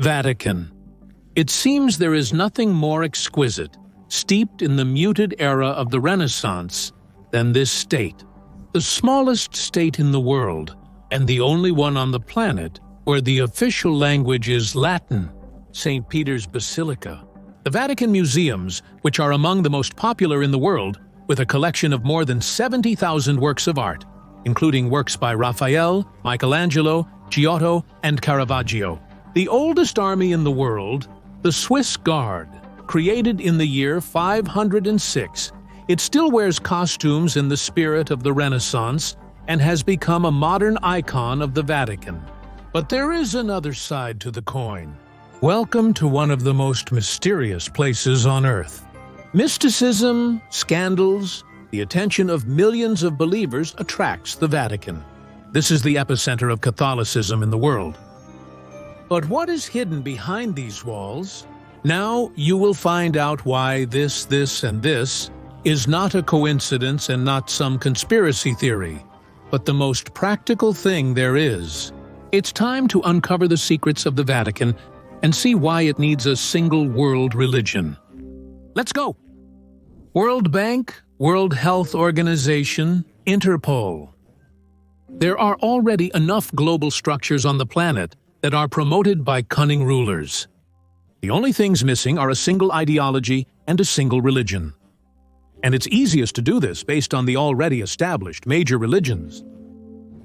Vatican. It seems there is nothing more exquisite, steeped in the muted era of the Renaissance, than this state. The smallest state in the world, and the only one on the planet where the official language is Latin, St. Peter's Basilica. The Vatican museums, which are among the most popular in the world, with a collection of more than 70,000 works of art, including works by Raphael, Michelangelo, Giotto, and Caravaggio. The oldest army in the world, the Swiss Guard, created in the year 506, it still wears costumes in the spirit of the Renaissance and has become a modern icon of the Vatican. But there is another side to the coin. Welcome to one of the most mysterious places on Earth. Mysticism, scandals, the attention of millions of believers attracts the Vatican. This is the epicenter of Catholicism in the world. But what is hidden behind these walls? Now you will find out why this, and this is not a coincidence and not some conspiracy theory, but the most practical thing there is. It's time to uncover the secrets of the Vatican and see why it needs a single world religion. Let's go! World Bank, World Health Organization, Interpol. There are already enough global structures on the planet that are promoted by cunning rulers. The only things missing are a single ideology and a single religion. And it's easiest to do this based on the already established major religions.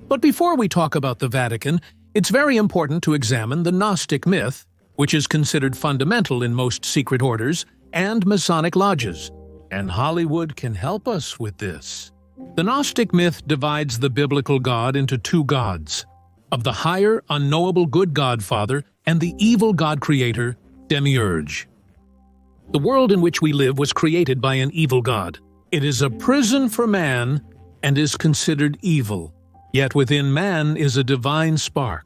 But before we talk about the Vatican, it's very important to examine the Gnostic myth, which is considered fundamental in most secret orders and Masonic lodges. And Hollywood can help us with this. The Gnostic myth divides the biblical God into two gods, of the higher, unknowable good God-Father and the evil God-Creator, Demiurge. The world in which we live was created by an evil God. It is a prison for man and is considered evil. Yet within man is a divine spark,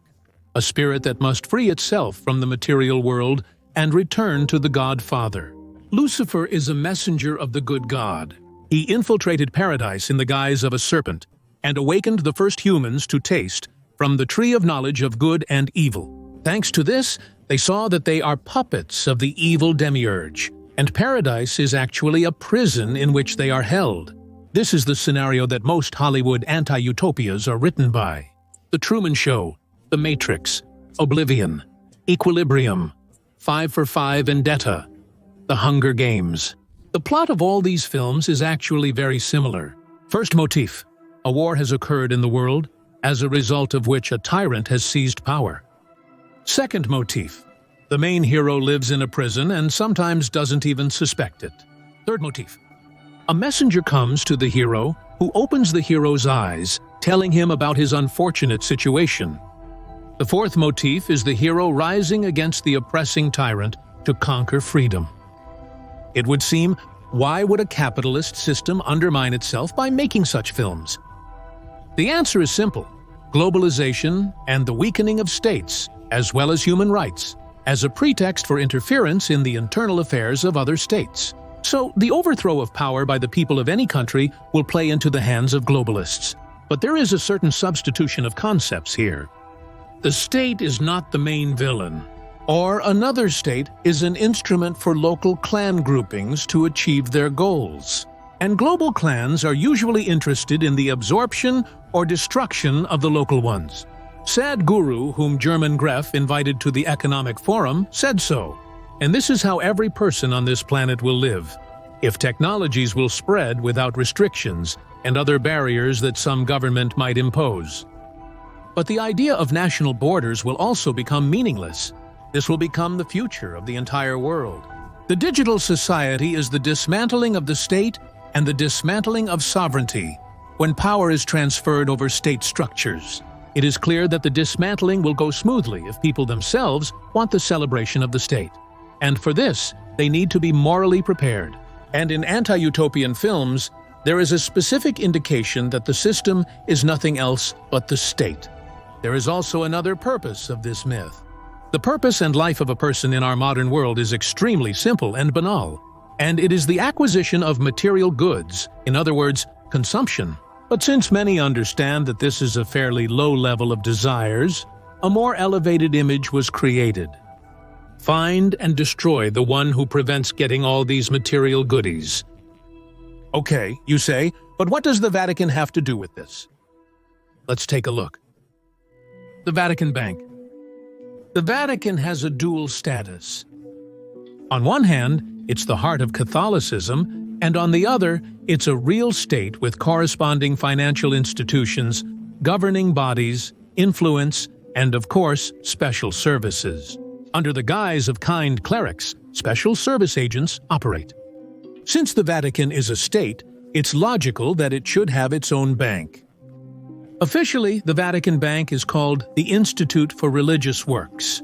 a spirit that must free itself from the material world and return to the God-Father. Lucifer is a messenger of the good God. He infiltrated paradise in the guise of a serpent and awakened the first humans to taste from the tree of knowledge of good and evil. Thanks to this, they saw that they are puppets of the evil Demiurge, and paradise is actually a prison in which they are held. This is the scenario that most Hollywood anti-utopias are written by. The Truman Show, The Matrix, Oblivion, Equilibrium, 5 for 5 Vendetta, The Hunger Games. The plot of all these films is actually very similar. First motif: a war has occurred in the world, as a result of which a tyrant has seized power. Second motif: the main hero lives in a prison and sometimes doesn't even suspect it. Third motif: a messenger comes to the hero who opens the hero's eyes, telling him about his unfortunate situation. The fourth motif is the hero rising against the oppressing tyrant to conquer freedom. It would seem, why would a capitalist system undermine itself by making such films? The answer is simple: globalization and the weakening of states, as well as human rights, as a pretext for interference in the internal affairs of other states. So, the overthrow of power by the people of any country will play into the hands of globalists. But there is a certain substitution of concepts here. The state is not the main villain, or another state is an instrument for local clan groupings to achieve their goals. And global clans are usually interested in the absorption or destruction of the local ones. Sadhguru, whom German Greff invited to the Economic Forum, said so. And this is how every person on this planet will live, if technologies will spread without restrictions and other barriers that some government might impose. But the idea of national borders will also become meaningless. This will become the future of the entire world. The digital society is the dismantling of the state and the dismantling of sovereignty, when power is transferred over state structures. It is clear that the dismantling will go smoothly if people themselves want the celebration of the state. And for this, they need to be morally prepared. And in anti-utopian films, there is a specific indication that the system is nothing else but the state. There is also another purpose of this myth. The purpose and life of a person in our modern world is extremely simple and banal, and it is the acquisition of material goods, in other words, consumption. But since many understand that this is a fairly low level of desires, a more elevated image was created. Find and destroy the one who prevents getting all these material goodies. Okay, you say, but what does the Vatican have to do with this? Let's take a look. The Vatican Bank. The Vatican has a dual status. On one hand, it's the heart of Catholicism, and on the other, it's a real state with corresponding financial institutions, governing bodies, influence, and of course, special services. Under the guise of kind clerics, special service agents operate. Since the Vatican is a state, it's logical that it should have its own bank. Officially, the Vatican Bank is called the Institute for Religious Works.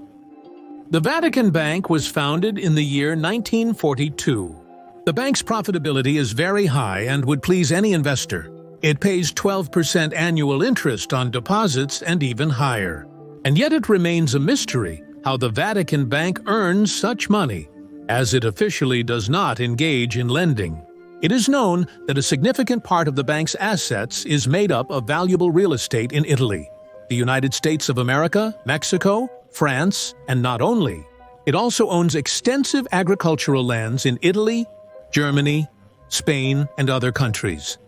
The Vatican Bank was founded in the year 1942. The bank's profitability is very high and would please any investor. It pays 12% annual interest on deposits and even higher. And yet it remains a mystery how the Vatican Bank earns such money, as it officially does not engage in lending. It is known that a significant part of the bank's assets is made up of valuable real estate in Italy, the United States of America, Mexico, France, and not only. It also owns extensive agricultural lands in Italy, Germany, Spain, and other countries.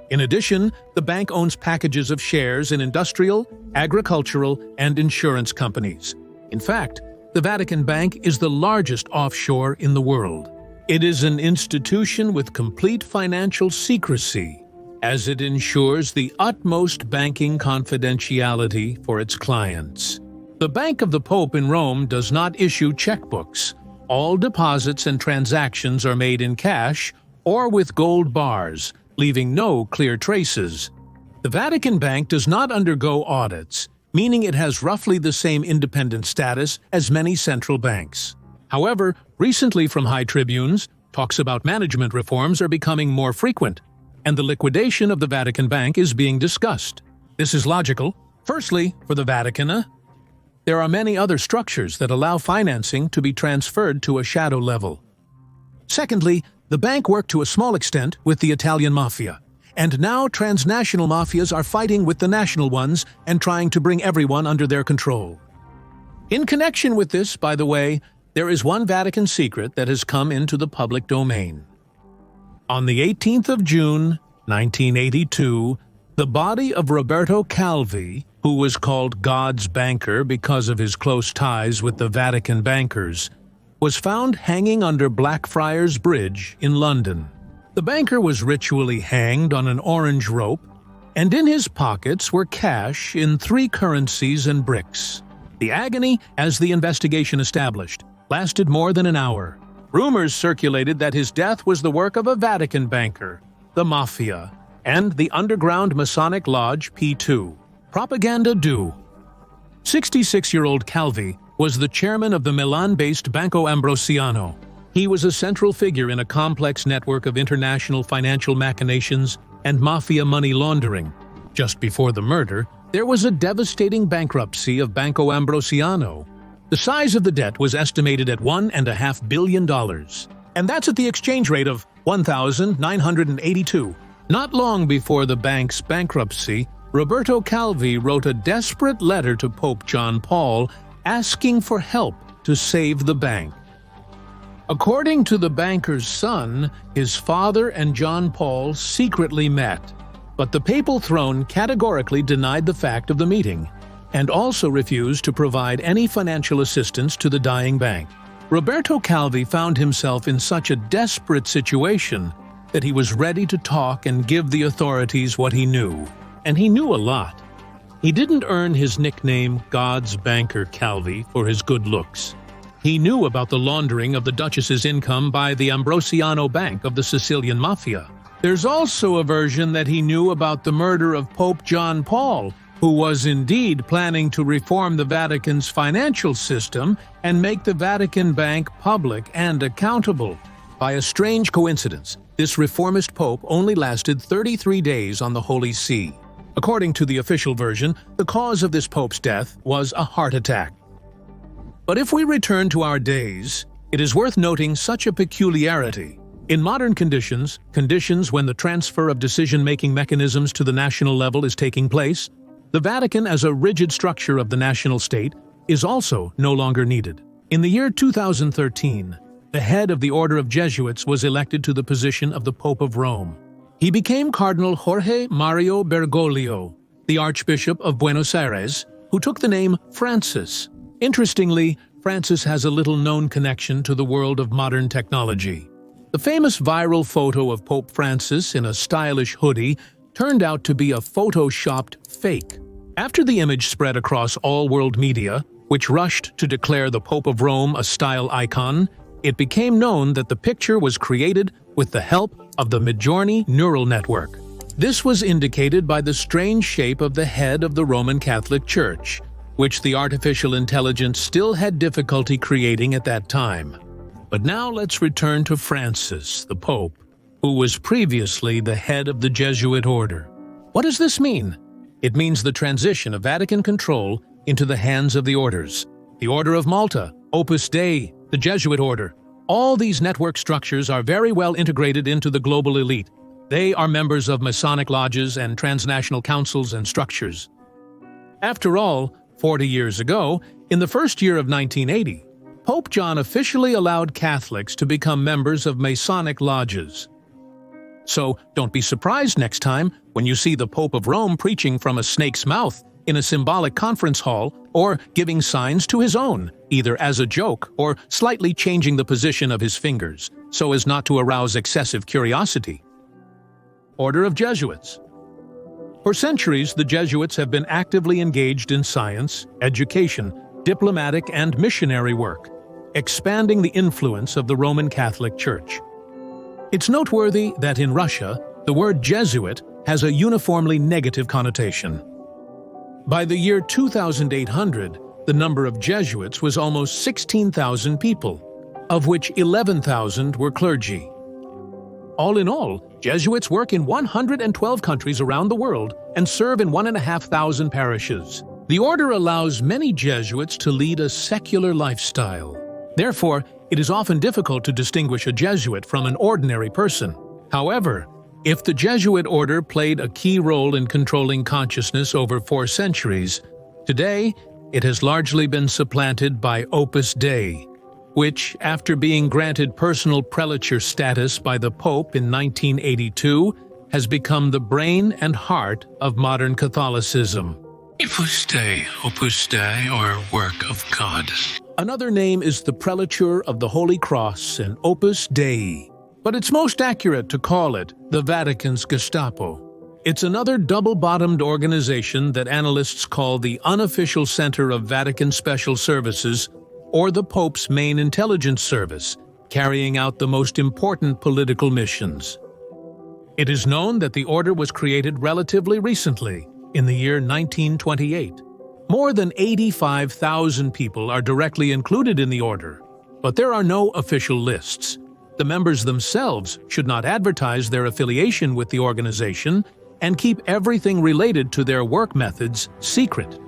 In addition, the bank owns packages of shares in industrial, agricultural, and insurance companies. In fact, the Vatican Bank is the largest offshore in the world. It is an institution with complete financial secrecy, as it ensures the utmost banking confidentiality for its clients. The Bank of the Pope in Rome does not issue checkbooks. All deposits and transactions are made in cash or with gold bars, leaving no clear traces. The Vatican Bank does not undergo audits, meaning it has roughly the same independent status as many central banks. However, recently from high tribunes, talks about management reforms are becoming more frequent, and the liquidation of the Vatican Bank is being discussed. This is logical. Firstly, for the Vatican, there are many other structures that allow financing to be transferred to a shadow level. Secondly, the bank worked to a small extent with the Italian mafia, and now transnational mafias are fighting with the national ones and trying to bring everyone under their control. In connection with this, by the way, there is one Vatican secret that has come into the public domain. On the 18th of June, 1982, the body of Roberto Calvi, who was called God's banker because of his close ties with the Vatican bankers, was found hanging under Blackfriars Bridge in London. The banker was ritually hanged on an orange rope, and in his pockets were cash in 3 currencies and bricks. The agony, as the investigation established, lasted more than an hour. Rumors circulated that his death was the work of a Vatican banker, the mafia, and the underground Masonic Lodge P2. Propaganda due. 66-year-old Calvi was the chairman of the Milan-based Banco Ambrosiano. He was a central figure in a complex network of international financial machinations and mafia money laundering. Just before the murder, there was a devastating bankruptcy of Banco Ambrosiano. The size of the debt was estimated at $1.5 billion. And that's at the exchange rate of 1,982. Not long before the bank's bankruptcy, Roberto Calvi wrote a desperate letter to Pope John Paul asking for help to save the bank. According to the banker's son, his father and John Paul secretly met, but the papal throne categorically denied the fact of the meeting and also refused to provide any financial assistance to the dying bank. Roberto Calvi found himself in such a desperate situation that he was ready to talk and give the authorities what he knew. And he knew a lot. He didn't earn his nickname God's Banker Calvi for his good looks. He knew about the laundering of the Duchess's income by the Ambrosiano Bank of the Sicilian Mafia. There's also a version that he knew about the murder of Pope John Paul, who was indeed planning to reform the Vatican's financial system and make the Vatican Bank public and accountable. By a strange coincidence, this reformist pope only lasted 33 days on the Holy See. According to the official version, the cause of this pope's death was a heart attack. But if we return to our days, it is worth noting such a peculiarity. In modern conditions when the transfer of decision-making mechanisms to the national level is taking place, the Vatican as a rigid structure of the national state is also no longer needed. In the year 2013, the head of the Order of Jesuits was elected to the position of the Pope of Rome. He became Cardinal Jorge Mario Bergoglio, the Archbishop of Buenos Aires, who took the name Francis. Interestingly, Francis has a little-known connection to the world of modern technology. The famous viral photo of Pope Francis in a stylish hoodie turned out to be a photoshopped fake. After the image spread across all world media, which rushed to declare the Pope of Rome a style icon, it became known that the picture was created with the help of the Midjourney neural network. This was indicated by the strange shape of the head of the Roman Catholic Church, which the artificial intelligence still had difficulty creating at that time. But now let's return to Francis, the Pope, who was previously the head of the Jesuit order. What does this mean? It means the transition of Vatican control into the hands of the orders. The Order of Malta, Opus Dei, the Jesuit order. All these network structures are very well integrated into the global elite. They are members of Masonic lodges and transnational councils and structures. After all, 40 years ago, in the first year of 1980, Pope John officially allowed Catholics to become members of Masonic lodges. So don't be surprised next time when you see the Pope of Rome preaching from a snake's mouth in a symbolic conference hall or giving signs to his own, either as a joke or slightly changing the position of his fingers so as not to arouse excessive curiosity. Order of Jesuits. For centuries, the Jesuits have been actively engaged in science, education, diplomatic, and missionary work, expanding the influence of the Roman Catholic Church. It's noteworthy that in Russia, the word Jesuit has a uniformly negative connotation. By the year 2800, the number of Jesuits was almost 16,000 people, of which 11,000 were clergy. All in all, Jesuits work in 112 countries around the world and serve in 1,500 parishes. The order allows many Jesuits to lead a secular lifestyle. Therefore, it is often difficult to distinguish a Jesuit from an ordinary person. However, if the Jesuit order played a key role in controlling consciousness over 4 centuries, today it has largely been supplanted by Opus Dei, which, after being granted personal prelature status by the Pope in 1982, has become the brain and heart of modern Catholicism. Opus Dei, or Work of God. Another name is the Prelature of the Holy Cross and Opus Dei, but it's most accurate to call it the Vatican's Gestapo. It's another double-bottomed organization that analysts call the unofficial center of Vatican Special Services, or the Pope's main intelligence service, carrying out the most important political missions. It is known that the order was created relatively recently, in the year 1928. More than 85,000 people are directly included in the order, but there are no official lists. The members themselves should not advertise their affiliation with the organization and keep everything related to their work methods secret.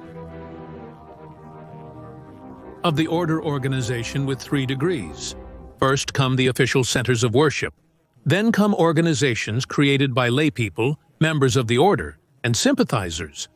Of the order organization with 3 degrees. First come the official centers of worship. Then come organizations created by laypeople, members of the order, and sympathizers.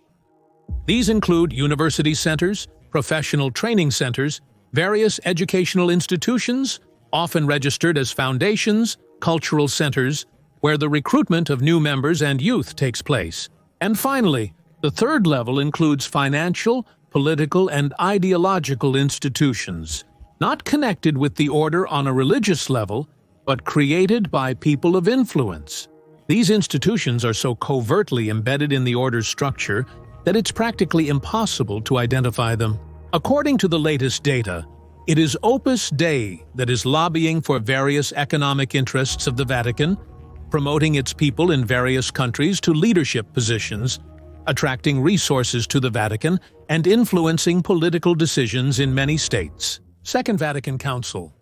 These include university centers, professional training centers, various educational institutions, often registered as foundations, cultural centers, where the recruitment of new members and youth takes place. And finally, the third level includes financial, political, and ideological institutions, not connected with the order on a religious level, but created by people of influence. These institutions are so covertly embedded in the order's structure that it's practically impossible to identify them. According to the latest data, it is Opus Dei that is lobbying for various economic interests of the Vatican, promoting its people in various countries to leadership positions, attracting resources to the Vatican, and influencing political decisions in many states. Second Vatican Council.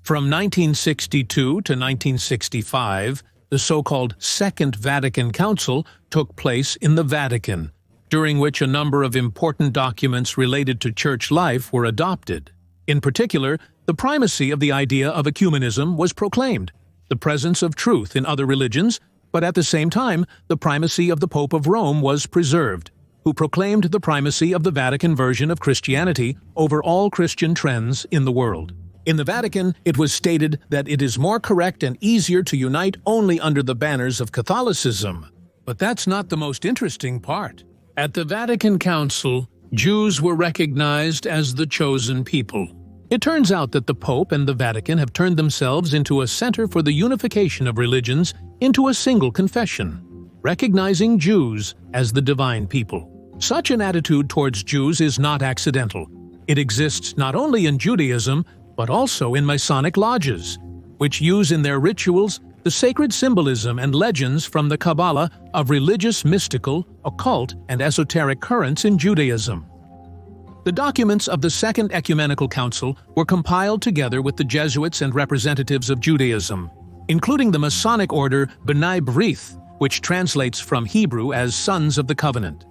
From 1962 to 1965, the so-called Second Vatican Council took place in the Vatican, during which a number of important documents related to church life were adopted. In particular, the primacy of the idea of ecumenism was proclaimed, the presence of truth in other religions, but at the same time, the primacy of the Pope of Rome was preserved. who proclaimed the primacy of the Vatican version of Christianity over all Christian trends in the world. In the Vatican, it was stated that it is more correct and easier to unite only under the banners of Catholicism. But that's not the most interesting part. At the Vatican Council, Jews were recognized as the chosen people. It turns out that the Pope and the Vatican have turned themselves into a center for the unification of religions into a single confession, recognizing Jews as the divine people. Such an attitude towards Jews is not accidental. It exists not only in Judaism, but also in Masonic lodges, which use in their rituals the sacred symbolism and legends from the Kabbalah of religious, mystical, occult, and esoteric currents in Judaism. The documents of the Second Ecumenical Council were compiled together with the Jesuits and representatives of Judaism, including the Masonic order B'nai B'rith, which translates from Hebrew as Sons of the Covenant.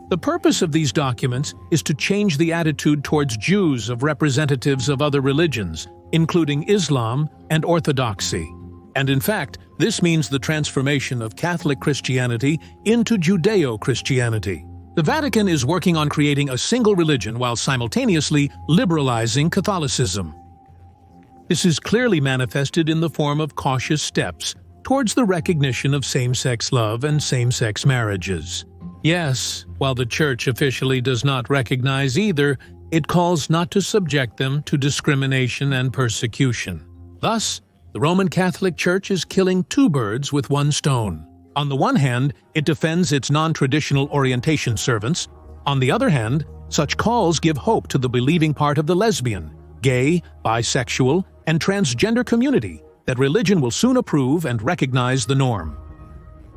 The purpose of these documents is to change the attitude towards Jews of representatives of other religions, including Islam and Orthodoxy. And in fact, this means the transformation of Catholic Christianity into Judeo-Christianity. The Vatican is working on creating a single religion while simultaneously liberalizing Catholicism. This is clearly manifested in the form of cautious steps towards the recognition of same-sex love and same-sex marriages. Yes, while the Church officially does not recognize either, it calls not to subject them to discrimination and persecution. Thus, the Roman Catholic Church is killing two birds with one stone. On the one hand, it defends its non-traditional orientation servants. On the other hand, such calls give hope to the believing part of the lesbian, gay, bisexual, and transgender community that religion will soon approve and recognize the norm.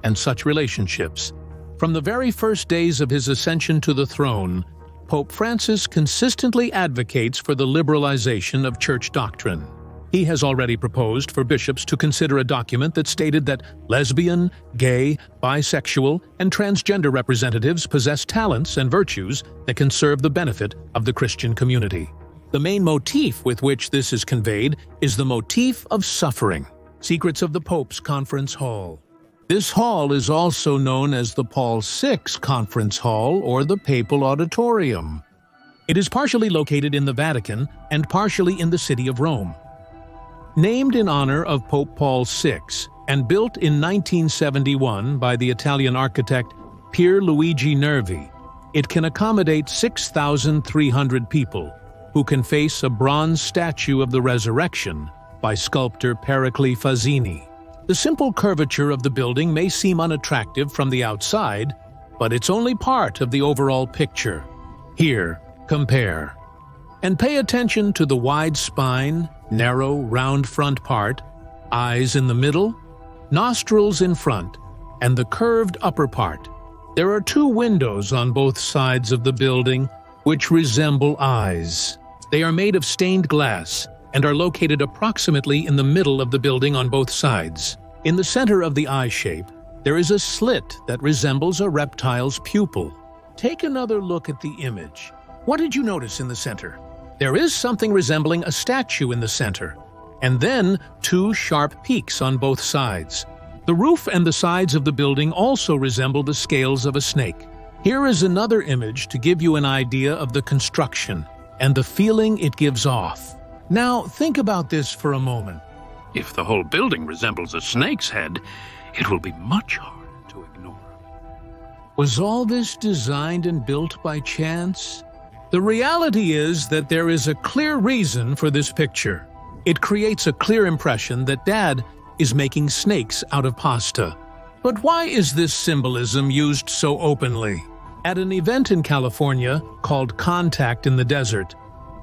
And such relationships. From the very first days of his ascension to the throne, Pope Francis consistently advocates for the liberalization of church doctrine. He has already proposed for bishops to consider a document that stated that lesbian, gay, bisexual, and transgender representatives possess talents and virtues that can serve the benefit of the Christian community. The main motif with which this is conveyed is the motif of suffering. Secrets of the Pope's Conference Hall. This hall is also known as the Paul VI Conference Hall or the Papal Auditorium. It is partially located in the Vatican and partially in the city of Rome. Named in honor of Pope Paul VI and built in 1971 by the Italian architect Pier Luigi Nervi, it can accommodate 6,300 people who can face a bronze statue of the Resurrection by sculptor Pericles Fazzini. The simple curvature of the building may seem unattractive from the outside, but it's only part of the overall picture. Here, compare. And pay attention to the wide spine, narrow, round front part, eyes in the middle, nostrils in front, and the curved upper part. There are two windows on both sides of the building, which resemble eyes. They are made of stained glass and are located approximately in the middle of the building on both sides. In the center of the eye shape, there is a slit that resembles a reptile's pupil. Take another look at the image. What did you notice in the center? There is something resembling a statue in the center, and then two sharp peaks on both sides. The roof and the sides of the building also resemble the scales of a snake. Here is another image to give you an idea of the construction and the feeling it gives off. Now, think about this for a moment. If the whole building resembles a snake's head, it will be much harder to ignore. Was all this designed and built by chance? The reality is that there is a clear reason for this picture. It creates a clear impression that Dad is making snakes out of pasta. But why is this symbolism used so openly? At an event in California called Contact in the Desert,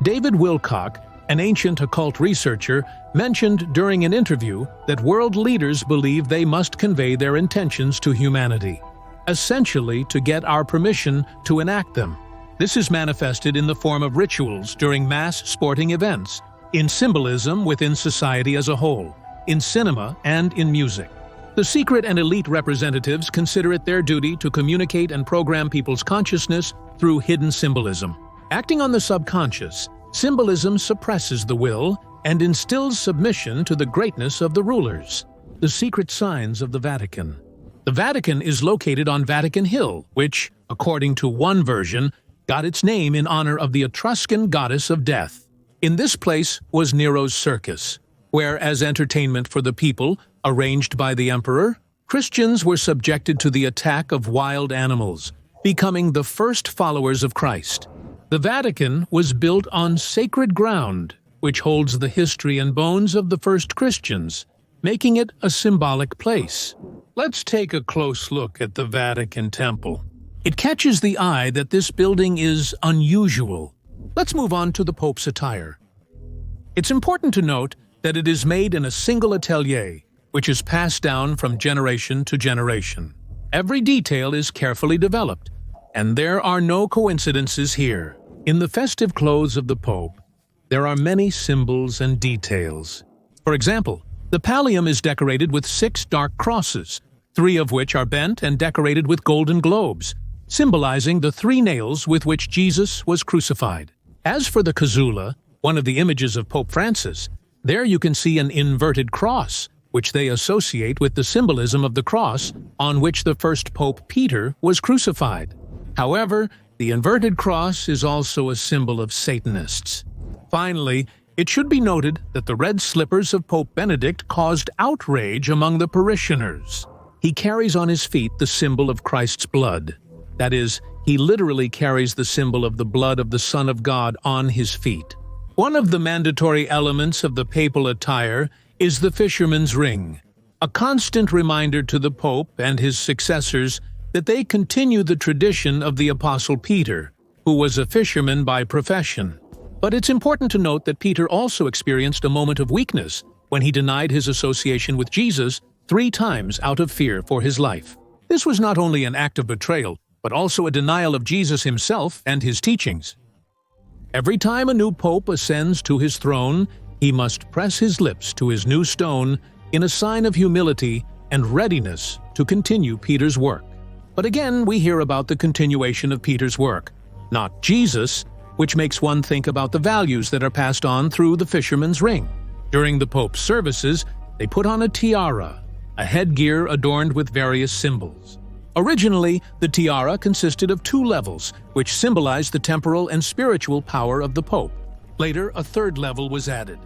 David Wilcock, an ancient occult researcher, mentioned during an interview that world leaders believe they must convey their intentions to humanity, essentially to get our permission to enact them. This is manifested in the form of rituals during mass sporting events, in symbolism within society as a whole, in cinema and in music. The secret and elite representatives consider it their duty to communicate and program people's consciousness through hidden symbolism. Acting on the subconscious, symbolism suppresses the will and instills submission to the greatness of the rulers. The secret signs of the Vatican. The Vatican is located on Vatican Hill, which, according to one version, got its name in honor of the Etruscan goddess of death. In this place was Nero's circus, where, as entertainment for the people, arranged by the emperor, Christians were subjected to the attack of wild animals, becoming the first followers of Christ. The Vatican was built on sacred ground, which holds the history and bones of the first Christians, making it a symbolic place. Let's take a close look at the Vatican Temple. It catches the eye that this building is unusual. Let's move on to the Pope's attire. It's important to note that it is made in a single atelier, which is passed down from generation to generation. Every detail is carefully developed, and there are no coincidences here. In the festive clothes of the Pope, there are many symbols and details. For example, the pallium is decorated with 6 dark crosses, 3 of which are bent and decorated with golden globes, symbolizing the 3 nails with which Jesus was crucified. As for the cazulla, one of the images of Pope Francis, there you can see an inverted cross, which they associate with the symbolism of the cross on which the first Pope Peter was crucified. However, the inverted cross is also a symbol of Satanists. Finally, it should be noted that the red slippers of Pope Benedict caused outrage among the parishioners. He carries on his feet the symbol of Christ's blood. That is, he literally carries the symbol of the blood of the Son of God on his feet. One of the mandatory elements of the papal attire is the fisherman's ring, a constant reminder to the Pope and his successors that they continue the tradition of the Apostle Peter, who was a fisherman by profession. But it's important to note that Peter also experienced a moment of weakness when he denied his association with Jesus 3 times out of fear for his life. This was not only an act of betrayal, but also a denial of Jesus himself and his teachings. Every time a new pope ascends to his throne, he must press his lips to his new stone in a sign of humility and readiness to continue Peter's work. But again, we hear about the continuation of Peter's work, not Jesus, which makes one think about the values that are passed on through the fisherman's ring. During the Pope's services, they put on a tiara, a headgear adorned with various symbols. Originally, the tiara consisted of 2 levels, which symbolized the temporal and spiritual power of the Pope. Later, a 3rd level was added.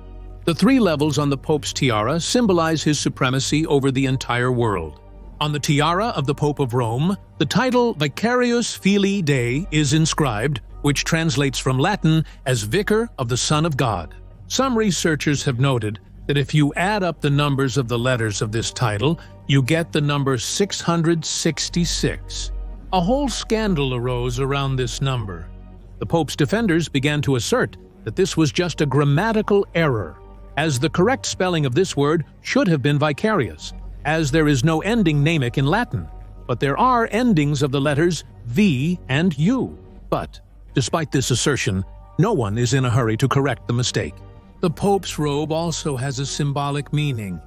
The 3 levels on the Pope's tiara symbolize his supremacy over the entire world. On the tiara of the Pope of Rome, the title Vicarius Filii Dei is inscribed, which translates from Latin as Vicar of the Son of God. Some researchers have noted that if you add up the numbers of the letters of this title, you get the number 666. A whole scandal arose around this number. The Pope's defenders began to assert that this was just a grammatical error, as the correct spelling of this word should have been vicarious, as there is no ending namic in Latin, but there are endings of the letters V and U. But, despite this assertion, no one is in a hurry to correct the mistake. The Pope's robe also has a symbolic meaning.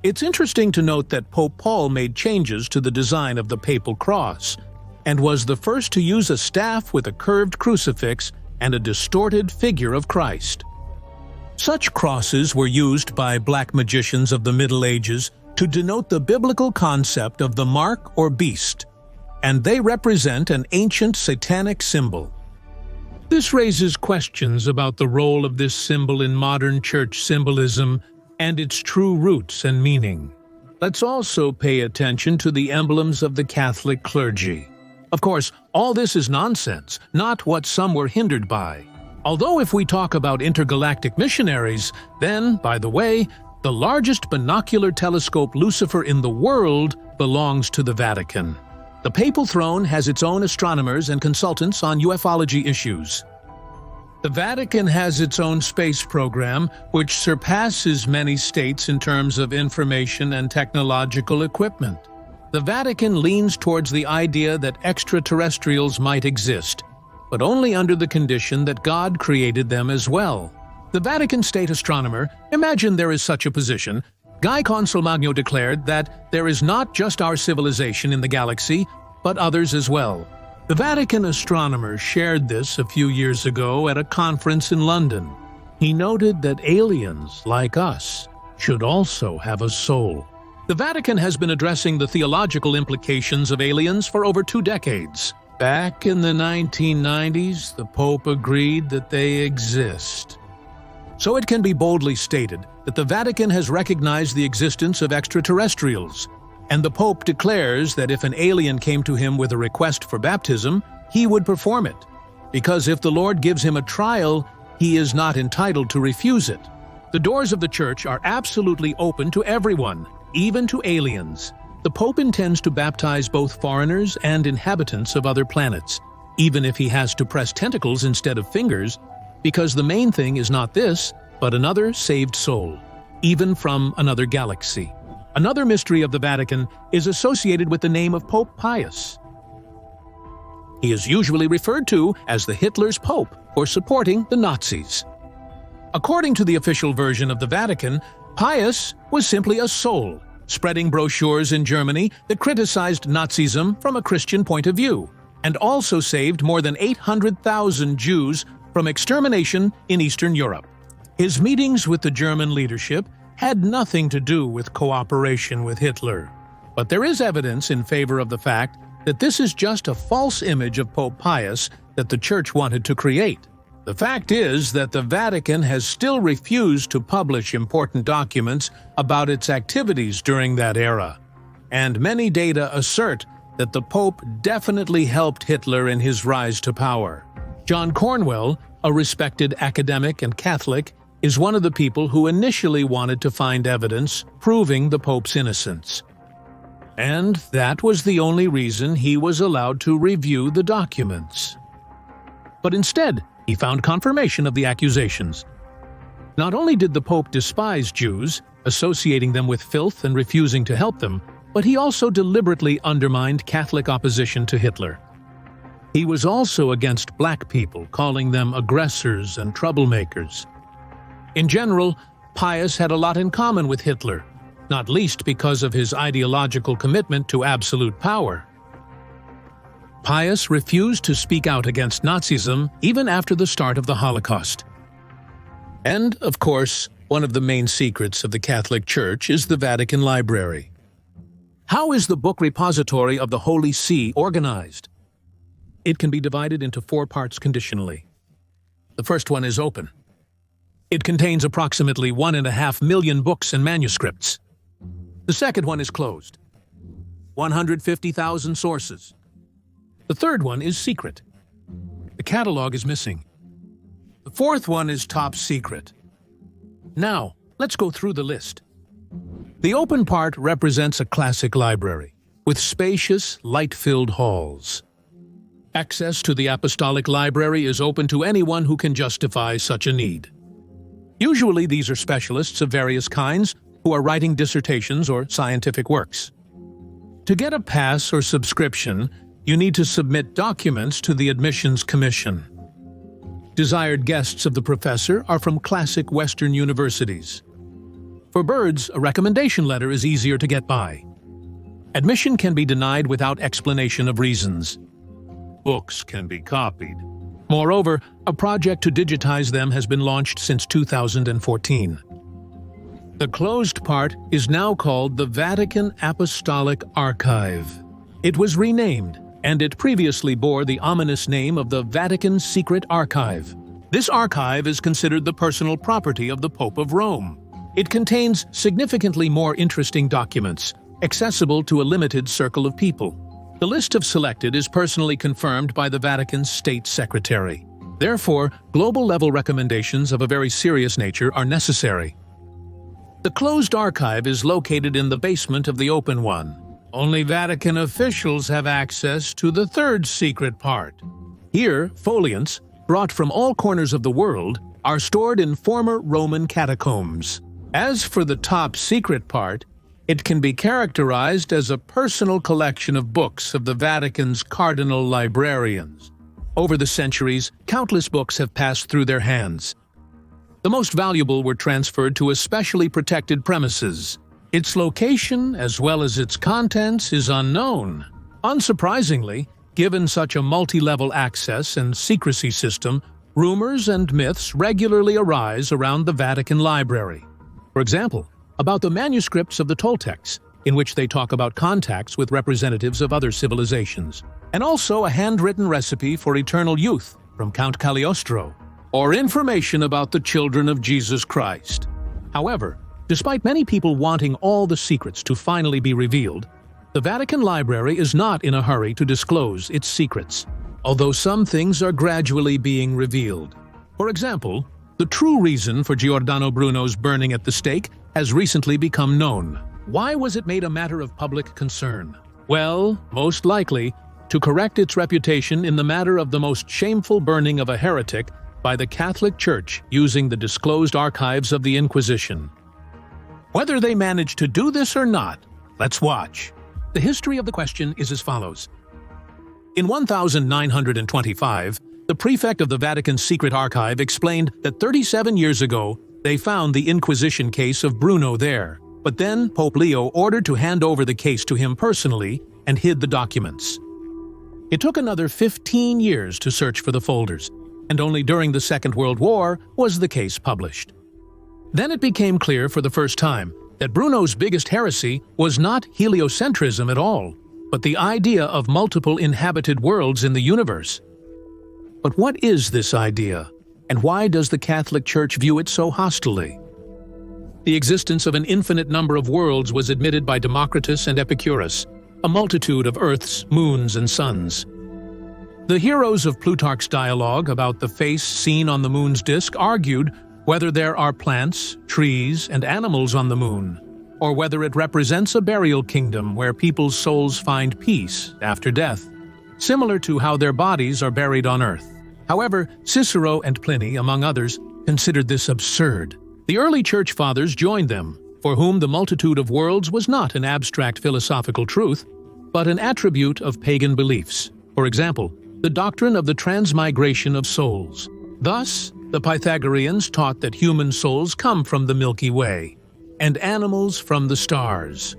It's interesting to note that Pope Paul made changes to the design of the papal cross, and was the first to use a staff with a curved crucifix and a distorted figure of Christ. Such crosses were used by black magicians of the Middle Ages to denote the biblical concept of the mark or beast, and they represent an ancient satanic symbol. This raises questions about the role of this symbol in modern church symbolism and its true roots and meaning. Let's also pay attention to the emblems of the Catholic clergy. Of course, all this is nonsense, not what some were hindered by. Although if we talk about intergalactic missionaries, then, by the way, the largest binocular telescope Lucifer in the world belongs to the Vatican. The papal throne has its own astronomers and consultants on ufology issues. The Vatican has its own space program, which surpasses many states in terms of information and technological equipment. The Vatican leans towards the idea that extraterrestrials might exist, but only under the condition that God created them as well. The Vatican state astronomer, imagine there is such a position, Guy Consolmagno declared that there is not just our civilization in the galaxy, but others as well. The Vatican astronomer shared this a few years ago at a conference in London. He noted that aliens, like us, should also have a soul. The Vatican has been addressing the theological implications of aliens for over 2 decades. Back in the 1990s, the Pope agreed that they exist. So it can be boldly stated that the Vatican has recognized the existence of extraterrestrials, and the Pope declares that if an alien came to him with a request for baptism, he would perform it, because if the Lord gives him a trial, he is not entitled to refuse it. The doors of the Church are absolutely open to everyone, even to aliens. The Pope intends to baptize both foreigners and inhabitants of other planets, even if he has to press tentacles instead of fingers, because the main thing is not this, but another saved soul, even from another galaxy. Another mystery of the Vatican is associated with the name of Pope Pius. He is usually referred to as the Hitler's Pope for supporting the Nazis. According to the official version of the Vatican, Pius was simply a soul, spreading brochures in Germany that criticized Nazism from a Christian point of view, and also saved more than 800,000 Jews from extermination in Eastern Europe. His meetings with the German leadership had nothing to do with cooperation with Hitler, but there is evidence in favor of the fact that this is just a false image of Pope Pius that the Church wanted to create. The fact is that the Vatican has still refused to publish important documents about its activities during that era, and many data assert that the Pope definitely helped Hitler in his rise to power. John Cornwell, a respected academic and Catholic, is one of the people who initially wanted to find evidence proving the Pope's innocence. And that was the only reason he was allowed to review the documents. But instead, he found confirmation of the accusations. Not only did the Pope despise Jews, associating them with filth and refusing to help them, but he also deliberately undermined Catholic opposition to Hitler. He was also against black people, calling them aggressors and troublemakers. In general, Pius had a lot in common with Hitler, not least because of his ideological commitment to absolute power. Pius refused to speak out against Nazism even after the start of the Holocaust. And, of course, one of the main secrets of the Catholic Church is the Vatican Library. How is the book repository of the Holy See organized? It can be divided into 4 parts conditionally. The first one is open. It contains approximately 1.5 million books and manuscripts. The second one is closed. 150,000 sources. The third one is secret. The catalog is missing. The fourth one is top secret. Now, let's go through the list. The open part represents a classic library, with spacious, light-filled halls. Access to the Apostolic Library is open to anyone who can justify such a need. Usually these are specialists of various kinds who are writing dissertations or scientific works. To get a pass or subscription, you need to submit documents to the Admissions Commission. Desired guests of the professor are from classic Western universities. For birds, a recommendation letter is easier to get by. Admission can be denied without explanation of reasons. Books can be copied. Moreover, a project to digitize them has been launched since 2014. The closed part is now called the Vatican Apostolic Archive. It was renamed, and it previously bore the ominous name of the Vatican Secret Archive. This archive is considered the personal property of the Pope of Rome. It contains significantly more interesting documents, accessible to a limited circle of people. The list of selected is personally confirmed by the Vatican's State Secretary. Therefore, global-level recommendations of a very serious nature are necessary. The closed archive is located in the basement of the open one. Only Vatican officials have access to the third secret part. Here, foliants, brought from all corners of the world, are stored in former Roman catacombs. As for the top secret part, it can be characterized as a personal collection of books of the Vatican's cardinal librarians. Over the centuries, countless books have passed through their hands. The most valuable were transferred to especially protected premises. Its location, as well as its contents, is unknown. Unsurprisingly, given such a multi-level access and secrecy system, rumors and myths regularly arise around the Vatican Library. For example, about the manuscripts of the Toltecs, in which they talk about contacts with representatives of other civilizations, and also a handwritten recipe for eternal youth from Count Cagliostro, or information about the children of Jesus Christ. However, despite many people wanting all the secrets to finally be revealed, the Vatican Library is not in a hurry to disclose its secrets, although some things are gradually being revealed. For example, the true reason for Giordano Bruno's burning at the stake has recently become known. Why was it made a matter of public concern? Well, most likely, to correct its reputation in the matter of the most shameful burning of a heretic by the Catholic Church using the disclosed archives of the Inquisition. Whether they managed to do this or not, let's watch. The history of the question is as follows. In 1925, the prefect of the Vatican's secret archive explained that 37 years ago, they found the Inquisition case of Bruno there, but then Pope Leo ordered to hand over the case to him personally and hid the documents. It took another 15 years to search for the folders, and only during the Second World War was the case published. Then it became clear for the first time that Bruno's biggest heresy was not heliocentrism at all, but the idea of multiple inhabited worlds in the universe. But what is this idea, and why does the Catholic Church view it so hostilely? The existence of an infinite number of worlds was admitted by Democritus and Epicurus, a multitude of earths, moons, and suns. The heroes of Plutarch's dialogue about the face seen on the moon's disk argued whether there are plants, trees, and animals on the moon, or whether it represents a burial kingdom where people's souls find peace after death, similar to how their bodies are buried on earth. However, Cicero and Pliny, among others, considered this absurd. The early church fathers joined them, for whom the multitude of worlds was not an abstract philosophical truth, but an attribute of pagan beliefs. For example, the doctrine of the transmigration of souls. Thus, the Pythagoreans taught that human souls come from the Milky Way, and animals from the stars.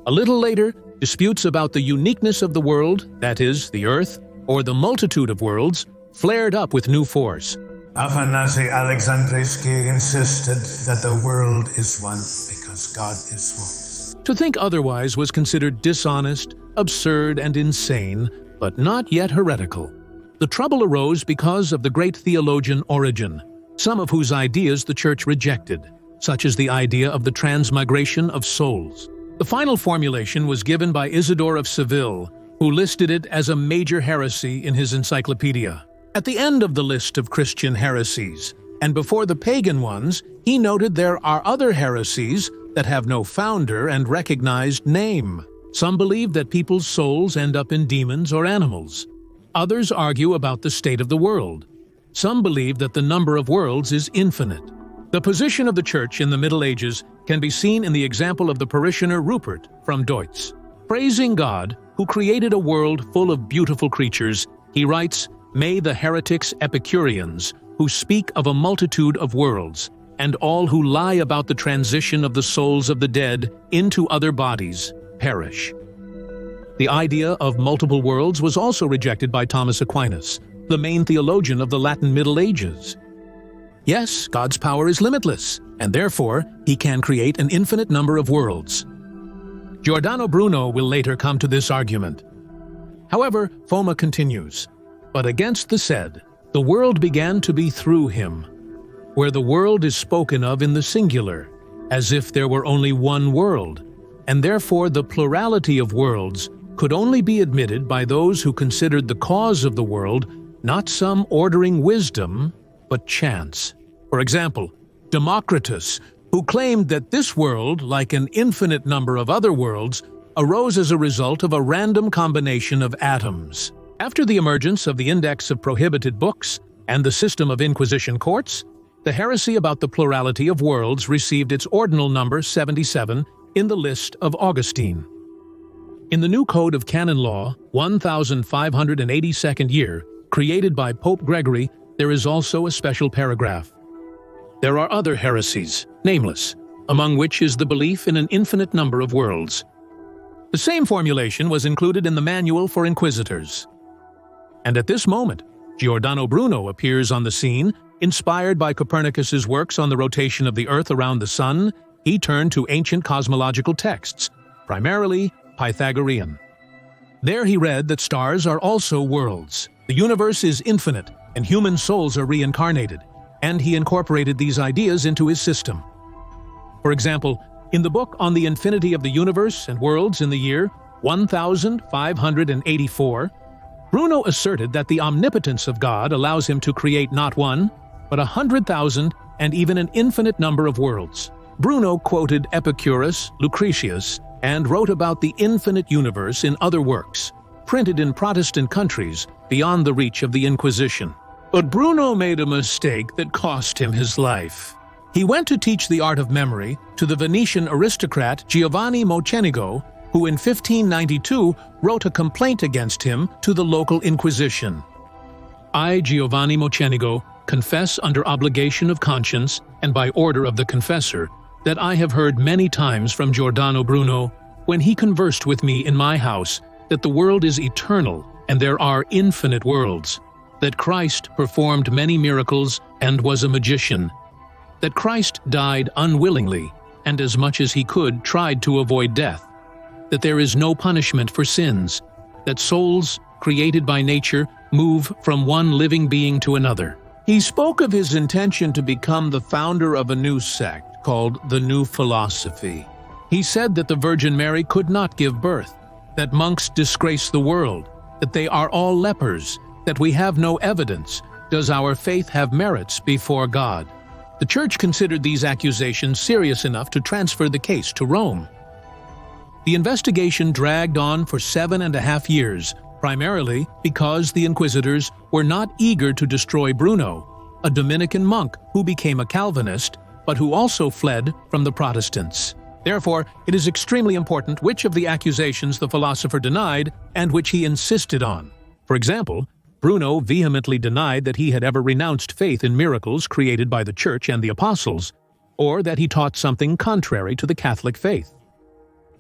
A little later, disputes about the uniqueness of the world, that is, the Earth, or the multitude of worlds, flared up with new force. Athanasi Alexandriski insisted that the world is one because God is one. To think otherwise was considered dishonest, absurd, and insane, but not yet heretical. The trouble arose because of the great theologian Origen, some of whose ideas the Church rejected, such as the idea of the transmigration of souls. The final formulation was given by Isidore of Seville, who listed it as a major heresy in his encyclopedia. At the end of the list of Christian heresies, and before the pagan ones, he noted there are other heresies that have no founder and recognized name. Some believe that people's souls end up in demons or animals. Others argue about the state of the world. Some believe that the number of worlds is infinite. The position of the Church in the Middle Ages can be seen in the example of the parishioner Rupert from Deutz. Praising God, who created a world full of beautiful creatures, he writes, "May the heretics Epicureans, who speak of a multitude of worlds, and all who lie about the transition of the souls of the dead into other bodies, perish." The idea of multiple worlds was also rejected by Thomas Aquinas, the main theologian of the Latin Middle Ages. Yes, God's power is limitless, and therefore he can create an infinite number of worlds. Giordano Bruno will later come to this argument. However, Foma continues, "But against the said, the world began to be through him, where the world is spoken of in the singular, as if there were only one world, and therefore the plurality of worlds could only be admitted by those who considered the cause of the world not some ordering wisdom, but chance. For example, Democritus, who claimed that this world, like an infinite number of other worlds, arose as a result of a random combination of atoms. After the emergence of the Index of Prohibited Books and the system of Inquisition courts, the heresy about the plurality of worlds received its ordinal number 77 in the list of Augustine. In the new Code of Canon Law, 1582nd year, created by Pope Gregory, there is also a special paragraph. There are other heresies, nameless, among which is the belief in an infinite number of worlds. The same formulation was included in the Manual for Inquisitors. And at this moment, Giordano Bruno appears on the scene. Inspired by Copernicus's works on the rotation of the Earth around the Sun, he turned to ancient cosmological texts, primarily Pythagorean. There he read that stars are also worlds, the universe is infinite, and human souls are reincarnated, and he incorporated these ideas into his system. For example, in the book on the infinity of the universe and worlds in the year 1584, Bruno asserted that the omnipotence of God allows him to create not one, but 100,000 and even an infinite number of worlds. Bruno quoted Epicurus, Lucretius, and wrote about the infinite universe in other works, printed in Protestant countries beyond the reach of the Inquisition. But Bruno made a mistake that cost him his life. He went to teach the art of memory to the Venetian aristocrat Giovanni Mocenigo, who in 1592 wrote a complaint against him to the local Inquisition. I, Giovanni Mocenigo, confess under obligation of conscience and by order of the confessor that I have heard many times from Giordano Bruno, when he conversed with me in my house, that the world is eternal and there are infinite worlds, that Christ performed many miracles and was a magician, that Christ died unwillingly and as much as he could tried to avoid death, that there is no punishment for sins, that souls, created by nature, move from one living being to another. He spoke of his intention to become the founder of a new sect called the New Philosophy. He said that the Virgin Mary could not give birth, that monks disgrace the world, that they are all lepers, that we have no evidence. Does our faith have merits before God? The Church considered these accusations serious enough to transfer the case to Rome. The investigation dragged on for 7.5 years, primarily because the inquisitors were not eager to destroy Bruno, a Dominican monk who became a Calvinist, but who also fled from the Protestants. Therefore, it is extremely important which of the accusations the philosopher denied and which he insisted on. For example, Bruno vehemently denied that he had ever renounced faith in miracles created by the Church and the Apostles, or that he taught something contrary to the Catholic faith.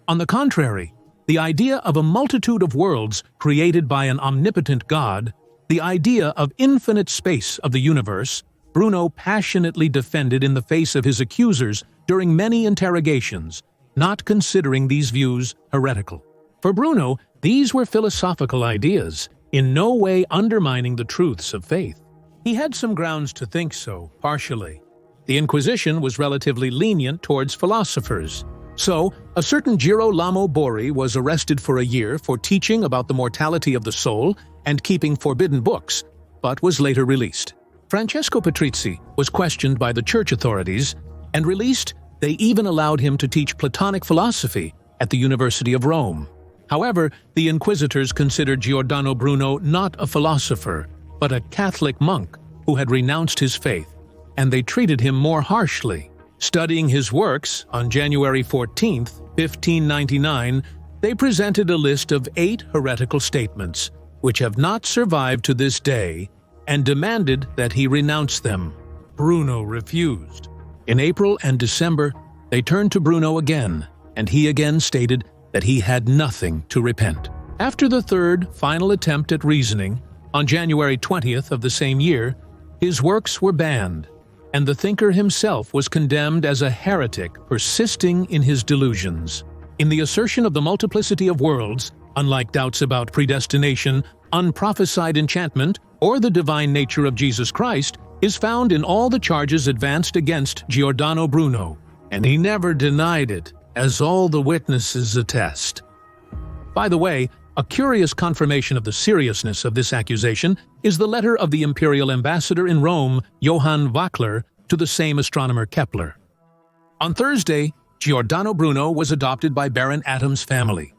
On the contrary, the idea of a multitude of worlds created by an omnipotent God, the idea of infinite space of the universe, Bruno passionately defended in the face of his accusers during many interrogations, not considering these views heretical. For Bruno, these were philosophical ideas, in no way undermining the truths of faith. He had some grounds to think so, partially. The Inquisition was relatively lenient towards philosophers. So, a certain Girolamo Borri was arrested for a year for teaching about the mortality of the soul and keeping forbidden books, but was later released. Francesco Patrizzi was questioned by the church authorities and released. They even allowed him to teach Platonic philosophy at the University of Rome. However, the inquisitors considered Giordano Bruno not a philosopher, but a Catholic monk who had renounced his faith, and they treated him more harshly. Studying his works, on January 14, 1599, they presented a list of 8 heretical statements, which have not survived to this day, and demanded that he renounce them. Bruno refused. In April and December, they turned to Bruno again, and he again stated that he had nothing to repent. After the third, final attempt at reasoning, on January 20th of the same year, his works were banned, and the thinker himself was condemned as a heretic persisting in his delusions. In the assertion of the multiplicity of worlds, unlike doubts about predestination, unprophesied enchantment, or the divine nature of Jesus Christ, is found in all the charges advanced against Giordano Bruno, and he never denied it, as all the witnesses attest. By the way, a curious confirmation of the seriousness of this accusation is the letter of the imperial ambassador in Rome, Johann Wachler, to the same astronomer Kepler. On Thursday, Giordano Bruno was adopted by Baron Adam's family.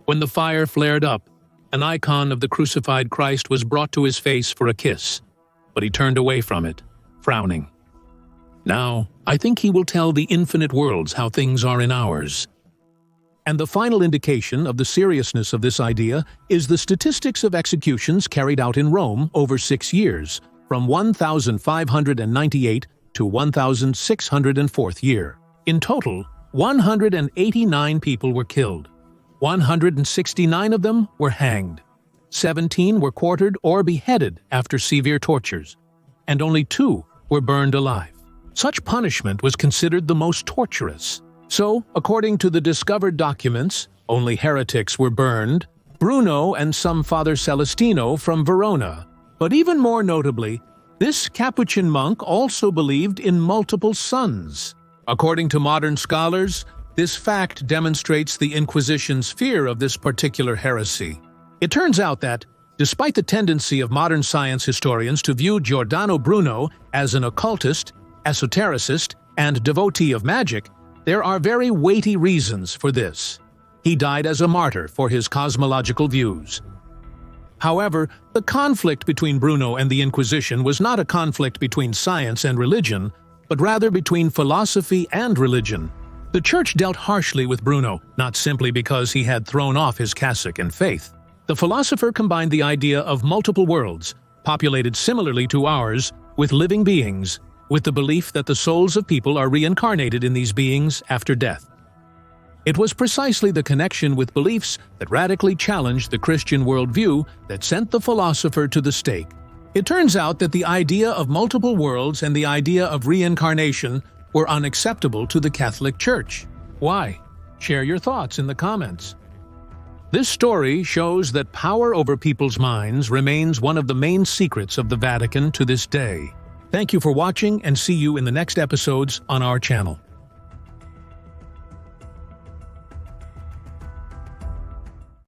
When the fire flared up, an icon of the crucified Christ was brought to his face for a kiss, but he turned away from it, frowning. Now, I think he will tell the infinite worlds how things are in ours. And the final indication of the seriousness of this idea is the statistics of executions carried out in Rome over 6 years, from 1598 to 1604th year. In total, 189 people were killed. 169 of them were hanged. 17 were quartered or beheaded after severe tortures, and only 2 were burned alive. Such punishment was considered the most torturous. So, according to the discovered documents, only heretics were burned, Bruno and some Father Celestino from Verona. But even more notably, this Capuchin monk also believed in multiple suns. According to modern scholars, this fact demonstrates the Inquisition's fear of this particular heresy. It turns out that, despite the tendency of modern science historians to view Giordano Bruno as an occultist, esotericist, and devotee of magic, there are very weighty reasons for this. He died as a martyr for his cosmological views. However, the conflict between Bruno and the Inquisition was not a conflict between science and religion, but rather between philosophy and religion. The Church dealt harshly with Bruno, not simply because he had thrown off his cassock and faith. The philosopher combined the idea of multiple worlds, populated similarly to ours, with living beings, with the belief that the souls of people are reincarnated in these beings after death. It was precisely the connection with beliefs that radically challenged the Christian worldview that sent the philosopher to the stake. It turns out that the idea of multiple worlds and the idea of reincarnation were unacceptable to the Catholic Church. Why? Share your thoughts in the comments. This story shows that power over people's minds remains one of the main secrets of the Vatican to this day. Thank you for watching, and see you in the next episodes on our channel.